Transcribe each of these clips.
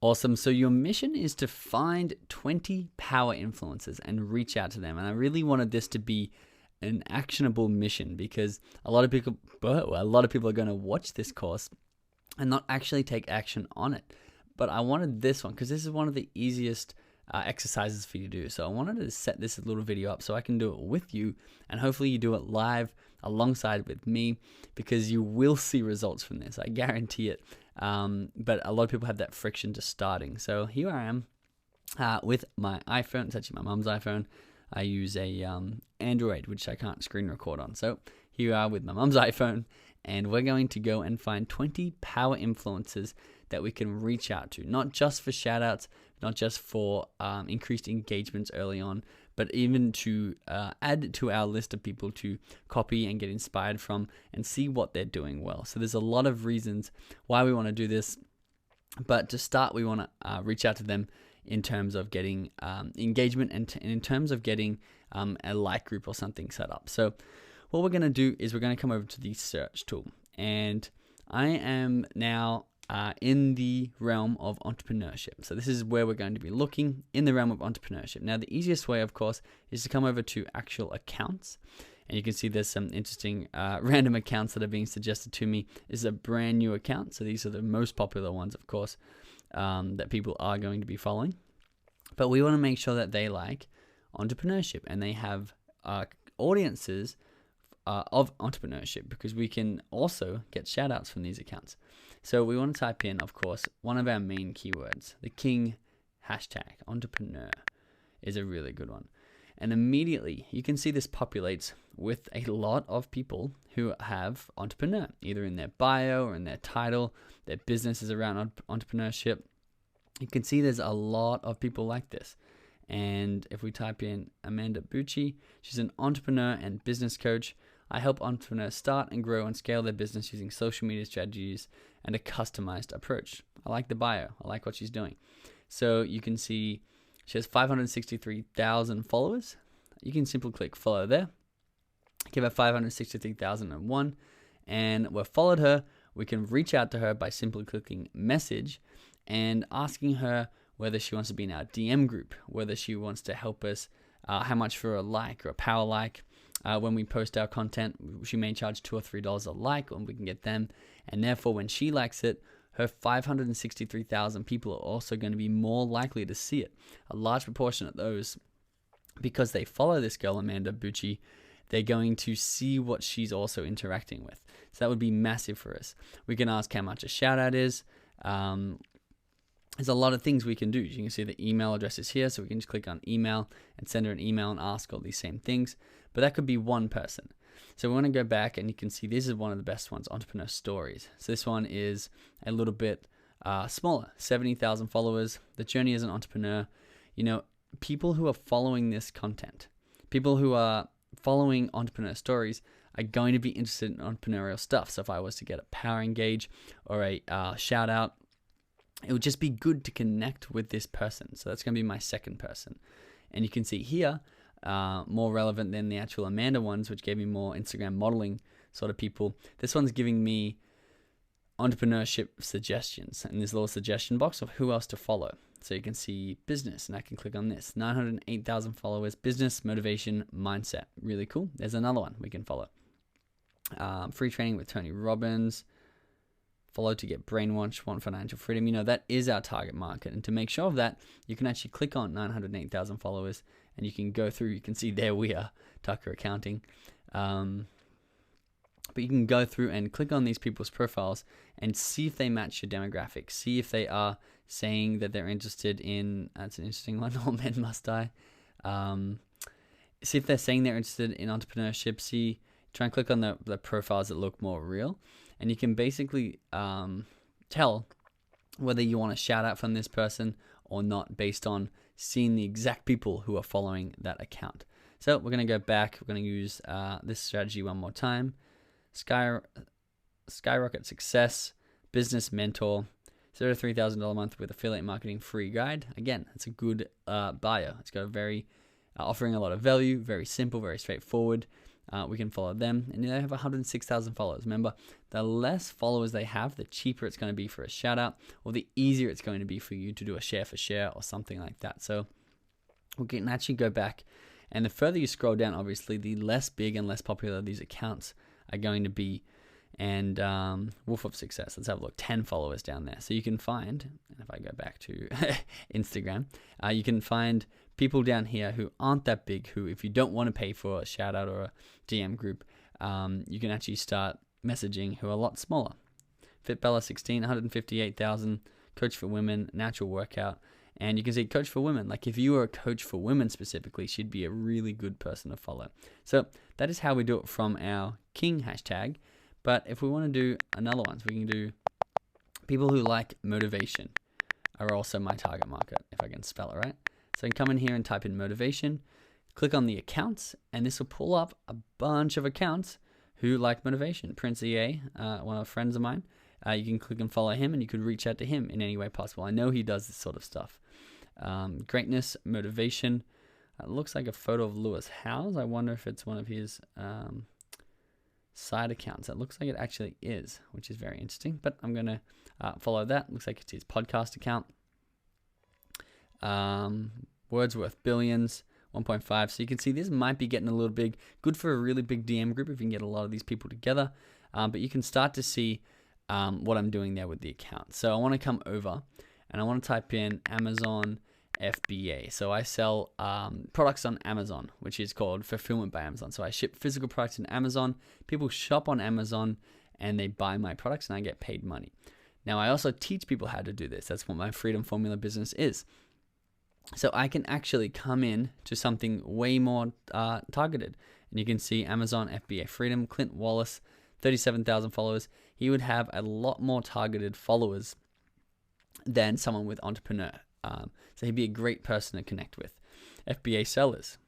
Awesome. So your mission is to find 20 power influencers and reach out to them. And I really wanted this to be an actionable mission because a lot of people are going to watch this course and not actually take action on it. But I wanted this one because this is one of the easiest exercises for you to do. So I wanted to set this little video up so I can do it with you, and hopefully you do it live alongside with me, because you will see results from this. I guarantee it. But a lot of people have that friction to starting. So here I am with my iPhone. It's actually my mom's iPhone. I use a Android, which I can't screen record on. So here we are with my mom's iPhone, and we're going to go and find 20 power influencers that we can reach out to, not just for shout outs, not just for increased engagements early on, but even to add to our list of people to copy and get inspired from and see what they're doing well. So there's a lot of reasons why we want to do this, but to start, we want to reach out to them in terms of getting engagement and in terms of getting a like group or something set up. So what we're going to do is we're going to come over to the search tool, and I am now in the realm of entrepreneurship. So this is where we're going to be looking, in the realm of entrepreneurship. Now, the easiest way, of course, is to come over to actual accounts. And you can see there's some interesting random accounts that are being suggested to me. This is a brand new account. So these are the most popular ones, of course, that people are going to be following. But we want to make sure that they like entrepreneurship and they have audiences of entrepreneurship, because we can also get shout outs from these accounts. So we want to type in, of course, one of our main keywords, the king hashtag. Entrepreneur is a really good one. And immediately you can see this populates with a lot of people who have entrepreneur, either in their bio or in their title. Their business is around entrepreneurship. You can see there's a lot of people like this. And if we type in Amanda Bucci, she's an entrepreneur and business coach. I help entrepreneurs start and grow and scale their business using social media strategies and a customized approach. I like the bio. I like what she's doing. So you can see she has 563,000 followers. You can simply click follow there. Give her 563,001, and we've followed her. We can reach out to her by simply clicking message and asking her whether she wants to be in our DM group, whether she wants to help us, how much for a like or a power like. When we post our content, she may charge $2 or $3 a like, and we can get them. And therefore, when she likes it, her 563,000 people are also going to be more likely to see it. A large proportion of those, because they follow this girl, Amanda Bucci, they're going to see what she's also interacting with. So that would be massive for us. We can ask how much a shout out is. There's a lot of things we can do. You can see the email address is here, so we can just click on email and send her an email and ask all these same things. But that could be one person. So we want to go back, and you can see this is one of the best ones, Entrepreneur Stories. So this one is a little bit smaller, 70,000 followers. The journey as an entrepreneur. You know, people who are following this content, people who are following Entrepreneur Stories are going to be interested in entrepreneurial stuff. So if I was to get a power engage or a shout out, it would just be good to connect with this person. So that's going to be my second person. And you can see here, more relevant than the actual Amanda ones, which gave me more Instagram modeling sort of people. This one's giving me entrepreneurship suggestions and this little suggestion box of who else to follow. So you can see business, and I can click on this. 908,000 followers, business, motivation, mindset. Really cool. There's another one we can follow. Free training with Tony Robbins. Follow to get brainwashed, want financial freedom. You know, that is our target market. And to make sure of that, you can actually click on 908,000 followers, and you can go through. You can see there we are, Tucker Accounting. But you can go through and click on these people's profiles and see if they match your demographics. See if they are saying that they're interested in, that's an interesting one, all men must die. See if they're saying they're interested in entrepreneurship. Try and click on the profiles that look more real. And you can basically tell whether you want a shout out from this person or not based on seeing the exact people who are following that account. So we're going to go back. We're going to use this strategy one more time. Skyrocket Success, Business Mentor, $0 to $3,000 a month with affiliate marketing free guide. Again, it's a good bio. It's got a very offering a lot of value, very simple, very straightforward. we can follow them, and they have 106,000 followers. Remember, the less followers they have, the cheaper it's going to be for a shout out, or the easier it's going to be for you to do a share for share or something like that. So we can actually go back, and the further you scroll down, obviously, the less big and less popular these accounts are going to be. And Wolf of Success, let's have a look, 10 followers down there. So you can find, and if I go back to Instagram, you can find people down here who aren't that big, who, if you don't want to pay for a shout out or a DM group, you can actually start messaging, who are a lot smaller. FitBella 16, 158,000, Coach for Women, Natural Workout. And you can see Coach for Women. Like, if you were a coach for women specifically, she'd be a really good person to follow. So that is how we do it from our King hashtag. But if we want to do another one, so we can do people who like motivation are also my target market, if I can spell it right. So I can come in here and type in motivation, click on the accounts, and this will pull up a bunch of accounts who like motivation. Prince EA, one of the friends of mine, you can click and follow him, and you could reach out to him in any way possible. I know he does this sort of stuff. Greatness, motivation. It looks like a photo of Lewis Howes. I wonder if it's one of his side accounts. It looks like it actually is, which is very interesting, but I'm going to follow that. Looks like it's his podcast account. Wordsworth Billions, 1.5. So you can see this might be getting a little big. Good for a really big DM group if you can get a lot of these people together. But you can start to see what I'm doing there with the account. So I want to come over and I want to type in Amazon FBA. So I sell products on Amazon, which is called Fulfillment by Amazon. So I ship physical products in Amazon. People shop on Amazon and they buy my products and I get paid money. Now I also teach people how to do this. That's what my Freedom Formula business is. So I can actually come in to something way more targeted. And you can see Amazon FBA Freedom, Clint Wallace, 37,000 followers. He would have a lot more targeted followers than someone with Entrepreneur. So he'd be a great person to connect with. FBA sellers.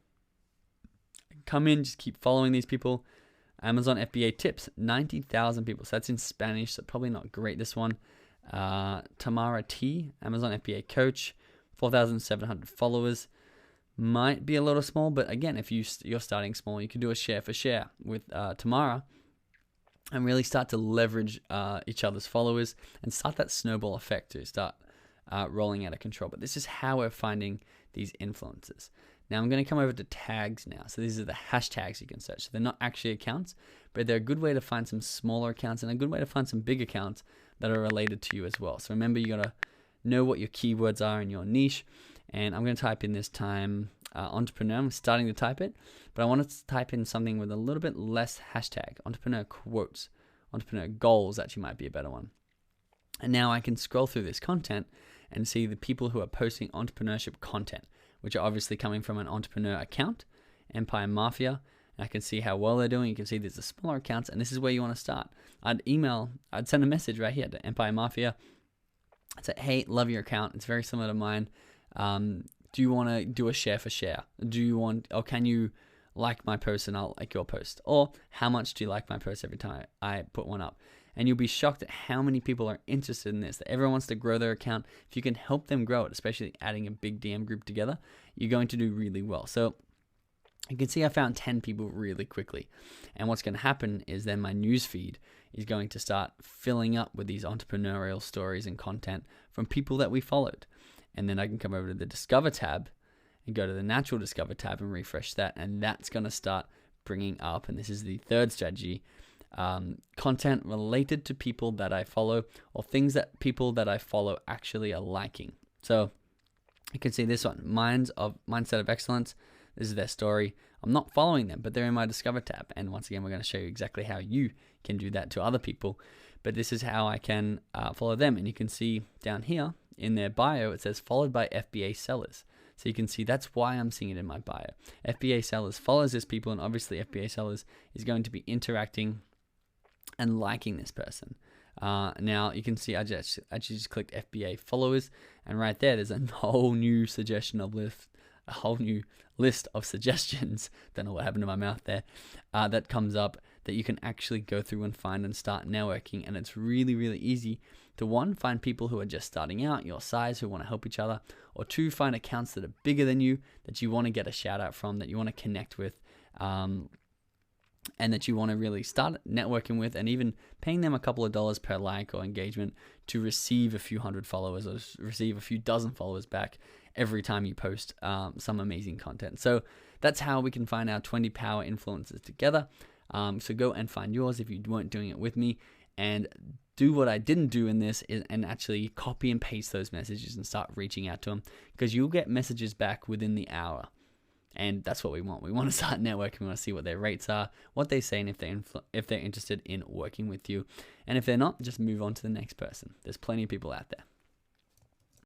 Come in, just keep following these people. Amazon FBA tips, 90,000 people. So that's in Spanish, so probably not great, this one. Tamara T, Amazon FBA coach, 4,700 followers. Might be a little small, but again, if you're starting small, you can do a share for share with Tamara and really start to leverage each other's followers and start that snowball effect to start rolling out of control. But this is how we're finding these influencers. Now I'm going to come over to tags now. So these are the hashtags you can search. So they're not actually accounts, but they're a good way to find some smaller accounts and a good way to find some big accounts that are related to you as well. So remember, you got to know what your keywords are in your niche. And I'm going to type in this time entrepreneur. I'm starting to type it, but I want to type in something with a little bit less hashtag. Entrepreneur quotes, entrepreneur goals actually might be a better one. And now I can scroll through this content and see the people who are posting entrepreneurship content, which are obviously coming from an entrepreneur account, Empire Mafia. And I can see how well they're doing. You can see there's the smaller accounts, and this is where you want to start. I'd send a message right here to Empire Mafia. I'd say, hey, love your account. It's very similar to mine. Do you want to do a share for share? Or can you like my post and I'll like your post? Or how much do you like my post every time I put one up? And you'll be shocked at how many people are interested in this, that everyone wants to grow their account. If you can help them grow it, especially adding a big DM group together, you're going to do really well. So you can see I found 10 people really quickly. And what's going to happen is then my newsfeed is going to start filling up with these entrepreneurial stories and content from people that we followed. And then I can come over to the Discover tab and go to the Natural Discover tab and refresh that. And that's going to start bringing up, and this is the third strategy, content related to people that I follow or things that people that I follow actually are liking. So you can see this one, Mindset of Excellence. This is their story. I'm not following them, but they're in my Discover tab. And once again, we're going to show you exactly how you can do that to other people. But this is how I can follow them. And you can see down here in their bio, it says followed by FBA sellers. So you can see that's why I'm seeing it in my bio. FBA sellers follows this people, and obviously FBA sellers is going to be interacting and liking this person. Now you can see I just clicked FBA followers, and right there's a whole new a whole new list of suggestions. Don't know what happened to my mouth there. That comes up that you can actually go through and find and start networking. And it's really, really easy to, one, find people who are just starting out, your size, who want to help each other, or two, find accounts that are bigger than you, that you want to get a shout out from, that you want to connect with. and that you want to really start networking with, and even paying them a couple of dollars per like or engagement to receive a few hundred followers or receive a few dozen followers back every time you post some amazing content. So that's how we can find our 20 power influencers together. So go and find yours if you weren't doing it with me, and do what I didn't do in this and actually copy and paste those messages and start reaching out to them, because you'll get messages back within the hour. And that's what we want. We want to start networking. We want to see what their rates are, what they say, and if they're interested in working with you. And if they're not, just move on to the next person. There's plenty of people out there.